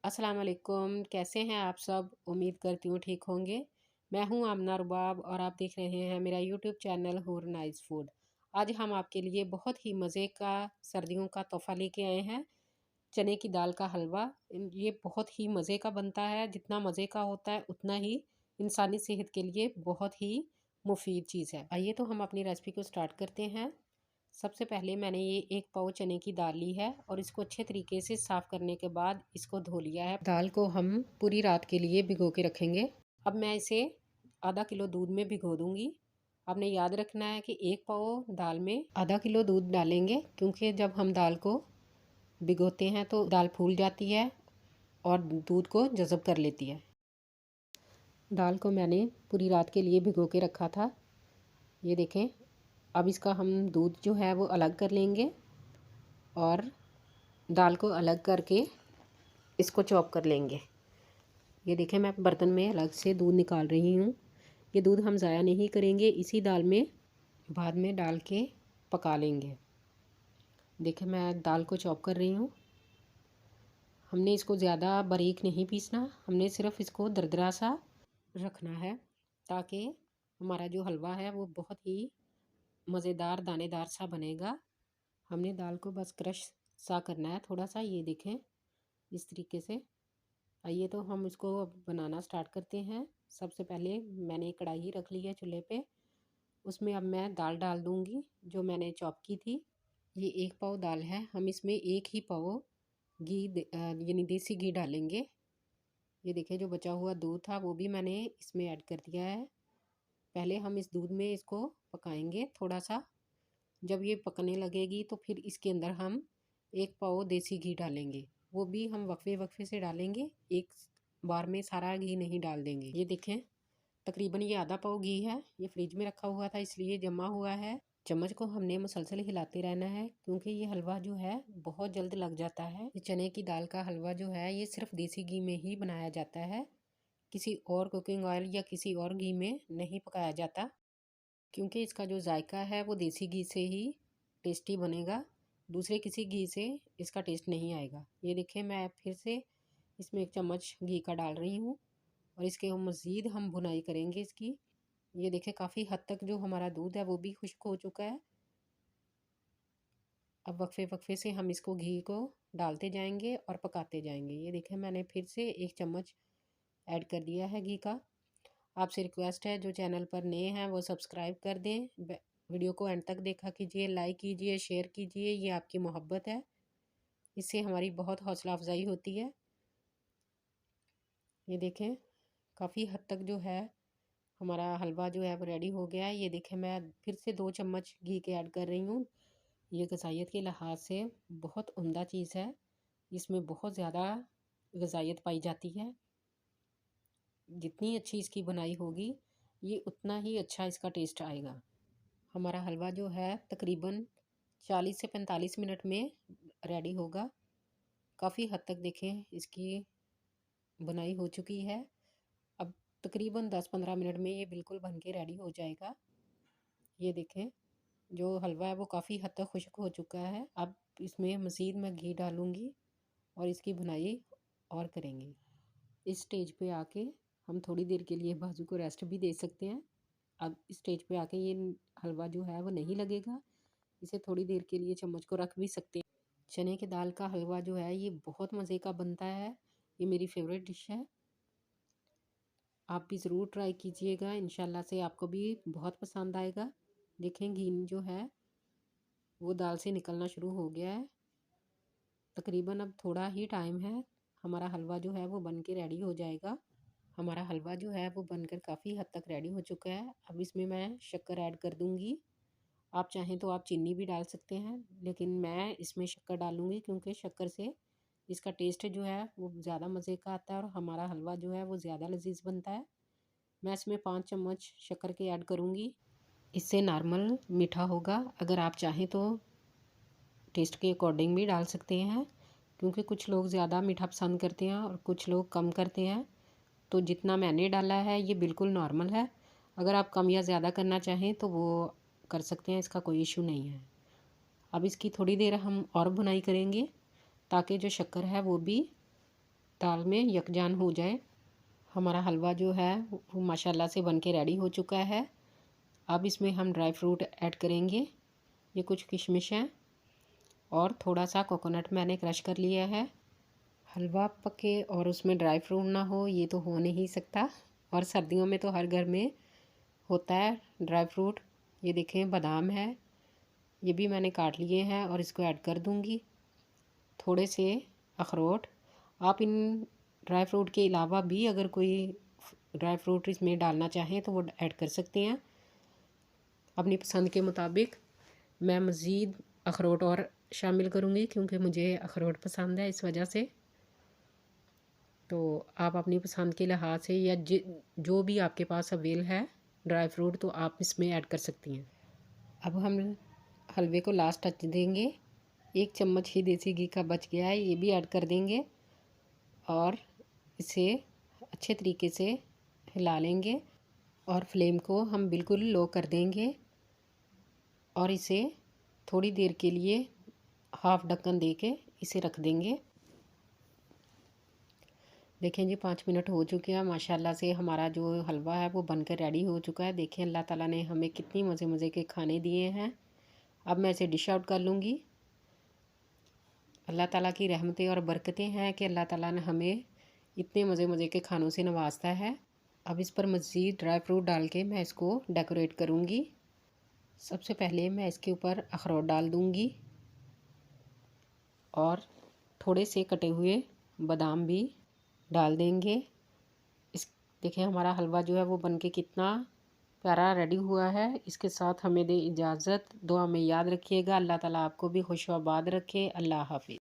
अस्सलाम वालेकुम। कैसे हैं आप सब? उम्मीद करती हूँ ठीक होंगे। मैं हूँ आमना रुबाब और आप देख रहे हैं मेरा यूट्यूब चैनल हुर नाइस फूड। आज हम आपके लिए बहुत ही मज़े का सर्दियों का तोहफ़ा लेके आए हैं, चने की दाल का हलवा। ये बहुत ही मज़े का बनता है। जितना मज़े का होता है उतना ही इंसानी सेहत के लिए बहुत ही मुफीद चीज़ है। आइए तो हम अपनी रेसिपी को स्टार्ट करते हैं। सबसे पहले मैंने ये 1 पाव चने की दाल ली है और इसको अच्छे तरीके से साफ़ करने के बाद इसको धो लिया है। दाल को हम पूरी रात के लिए भिगो के रखेंगे। अब मैं इसे आधा किलो दूध में भिगो दूंगी। आपने याद रखना है कि 1 पाव दाल में आधा किलो दूध डालेंगे, क्योंकि जब हम दाल को भिगोते हैं तो दाल फूल जाती है और दूध को जज़ब कर लेती है। दाल को मैंने पूरी रात के लिए भिगो के रखा था। ये देखें, अब इसका हम दूध जो है वो अलग कर लेंगे और दाल को अलग करके इसको चॉप कर लेंगे। ये देखें, मैं बर्तन में अलग से दूध निकाल रही हूँ। ये दूध हम ज़ाया नहीं करेंगे, इसी दाल में बाद में डाल के पका लेंगे। देखें, मैं दाल को चॉप कर रही हूँ। हमने इसको ज़्यादा बारीक नहीं पीसना, हमने सिर्फ इसको दरदरा सा रखना है, ताकि हमारा जो हलवा है वो बहुत ही मज़ेदार दानेदार सा बनेगा। हमने दाल को बस क्रश सा करना है थोड़ा सा। ये देखें, इस तरीके से। आइए तो हम इसको अब बनाना स्टार्ट करते हैं। सबसे पहले मैंने कढ़ाई रख ली है चूल्हे पे। उसमें अब मैं दाल डाल दूंगी जो मैंने चॉप की थी। ये 1 पाव दाल है, हम इसमें 1 ही पाव घी यानी देसी घी डालेंगे। ये देखिए, जो बचा हुआ दूध था वो भी मैंने इसमें ऐड कर दिया है। पहले हम इस दूध में इसको पकाएंगे थोड़ा सा। जब ये पकने लगेगी तो फिर इसके अंदर हम 1 पाव देसी घी डालेंगे। वो भी हम वक्फे वक्फे से डालेंगे, एक बार में सारा घी नहीं डाल देंगे। ये देखें, तकरीबन ये आधा पाव घी है। ये फ्रिज में रखा हुआ था इसलिए जमा हुआ है। चम्मच को हमने मुसलसल हिलाते रहना है, क्योंकि ये हलवा जो है बहुत जल्द लग जाता है। ये चने की दाल का हलवा जो है ये सिर्फ देसी घी में ही बनाया जाता है, किसी और कुकिंग ऑयल या किसी और घी में नहीं पकाया जाता, क्योंकि इसका जो जायका है वो देसी घी से ही टेस्टी बनेगा। दूसरे किसी घी से इसका टेस्ट नहीं आएगा। ये देखिए, मैं फिर से इसमें 1 चम्मच घी का डाल रही हूँ और इसके मज़ीद हम भुनाई करेंगे इसकी। ये देखिए, काफ़ी हद तक जो हमारा दूध है वो भी खुश्क हो चुका है। अब वक्फे वक्फे से हम इसको घी को डालते जाएंगे और पकाते जाएंगे। ये देखिए, मैंने फिर से 1 चम्मच ऐड कर दिया है घी का। आपसे रिक्वेस्ट है, जो चैनल पर नए हैं वो सब्सक्राइब कर दें। वीडियो को एंड तक देखा कीजिए, लाइक कीजिए, शेयर कीजिए। ये आपकी मोहब्बत है, इससे हमारी बहुत हौसला अफजाई होती है। ये देखें, काफ़ी हद तक जो है हमारा हलवा जो है वो रेडी हो गया है। ये देखें, मैं फिर से 2 चम्मच घी के ऐड कर रही हूँ। ये गज़ाइयत के लिहाज से बहुत उम्दा चीज़ है। इसमें बहुत ज़्यादा गज़ाइयत पाई जाती है। जितनी अच्छी इसकी बनाई होगी ये उतना ही अच्छा इसका टेस्ट आएगा। हमारा हलवा जो है तकरीबन 40 से 45 मिनट में रेडी होगा। काफ़ी हद तक देखें इसकी बुनाई हो चुकी है। अब तकरीबन 10-15 मिनट में ये बिल्कुल बन के रेडी हो जाएगा। ये देखें, जो हलवा है वो काफ़ी हद तक खुश्क हो चुका है। अब इसमें मज़ीद मैं घी डालूँगी और इसकी बुनाई और करेंगे। इस स्टेज पे आके हम थोड़ी देर के लिए बाजू को रेस्ट भी दे सकते हैं। अब इस स्टेज पे आके ये हलवा जो है वो नहीं लगेगा, इसे थोड़ी देर के लिए चम्मच को रख भी सकते हैं। चने की दाल का हलवा जो है ये बहुत मज़े का बनता है। ये मेरी फेवरेट डिश है। आप भी ज़रूर ट्राई कीजिएगा, इंशाल्लाह से आपको भी बहुत पसंद आएगा। देखें, घी जो है वो दाल से निकलना शुरू हो गया है। तकरीबन अब थोड़ा ही टाइम है, हमारा हलवा जो है वो बन के रेडी हो जाएगा। हमारा हलवा जो है वो बनकर काफ़ी हद तक रेडी हो चुका है। अब इसमें मैं शक्कर ऐड कर दूँगी। आप चाहें तो आप चीनी भी डाल सकते हैं, लेकिन मैं इसमें शक्कर डालूँगी, क्योंकि शक्कर से इसका टेस्ट जो है वो ज़्यादा मज़े का आता है और हमारा हलवा जो है वो ज़्यादा लज़ीज़ बनता है। मैं इसमें 5 चम्मच शक्कर के ऐड करूँगी। इससे नॉर्मल मीठा होगा। अगर आप चाहें तो टेस्ट के अकॉर्डिंग भी डाल सकते हैं, क्योंकि कुछ लोग ज़्यादा मीठा पसंद करते हैं और कुछ लोग कम करते हैं। तो जितना मैंने डाला है ये बिल्कुल नॉर्मल है। अगर आप कम या ज़्यादा करना चाहें तो वो कर सकते हैं, इसका कोई इशू नहीं है। अब इसकी थोड़ी देर हम और भुनाई करेंगे, ताकि जो शक्कर है वो भी दाल में यकजान हो जाए। हमारा हलवा जो है वो माशाल्लाह से बन के रेडी हो चुका है। अब इसमें हम ड्राई फ्रूट ऐड करेंगे। ये कुछ किशमिश हैं और थोड़ा सा कोकोनट मैंने क्रश कर लिया है। हलवा पके और उसमें ड्राई फ्रूट ना हो ये तो हो नहीं सकता, और सर्दियों में तो हर घर में होता है ड्राई फ्रूट। ये देखें बादाम है, ये भी मैंने काट लिए हैं और इसको ऐड कर दूंगी। थोड़े से अखरोट, आप इन ड्राई फ्रूट के अलावा भी अगर कोई ड्राई फ्रूट इसमें डालना चाहें तो वो ऐड कर सकते हैं अपनी पसंद के मुताबिक। मैं मज़ीद अखरोट और शामिल करूँगी क्योंकि मुझे अखरोट पसंद है, इस वजह से। तो आप अपनी पसंद के लिहाज से या जो भी आपके पास अवेल है ड्राई फ्रूट तो आप इसमें ऐड कर सकती हैं। अब हम हलवे को लास्ट टच देंगे। 1 चम्मच ही देसी घी का बच गया है, ये भी ऐड कर देंगे और इसे अच्छे तरीके से हिला लेंगे और फ्लेम को हम बिल्कुल लो कर देंगे और इसे थोड़ी देर के लिए हाफ ढक्कन दे के इसे रख देंगे। देखें जी 5 मिनट हो चुके हैं। माशाल्लाह से हमारा जो हलवा है वो बनकर रेडी हो चुका है। देखें अल्लाह ताला ने हमें कितनी मज़े मज़े के खाने दिए हैं। अब मैं इसे डिश आउट कर लूँगी। अल्लाह ताला की रहमतें और बरकतें हैं कि अल्लाह ताला ने हमें इतने मज़े मज़े के खानों से नवाजता है। अब इस पर मज़ीद ड्राई फ्रूट डाल के मैं इसको डेकोरेट करूँगी। सबसे पहले मैं इसके ऊपर अखरोट डाल दूँगी और थोड़े से कटे हुए बादाम भी डाल देंगे। इस देखें हमारा हलवा जो है वो बनके कितना प्यारा रेडी हुआ है। इसके साथ हमें दे इजाज़त। दुआ में याद रखिएगा। अल्लाह ताला आपको भी खुश आबाद रखे। अल्लाह हाफिज़।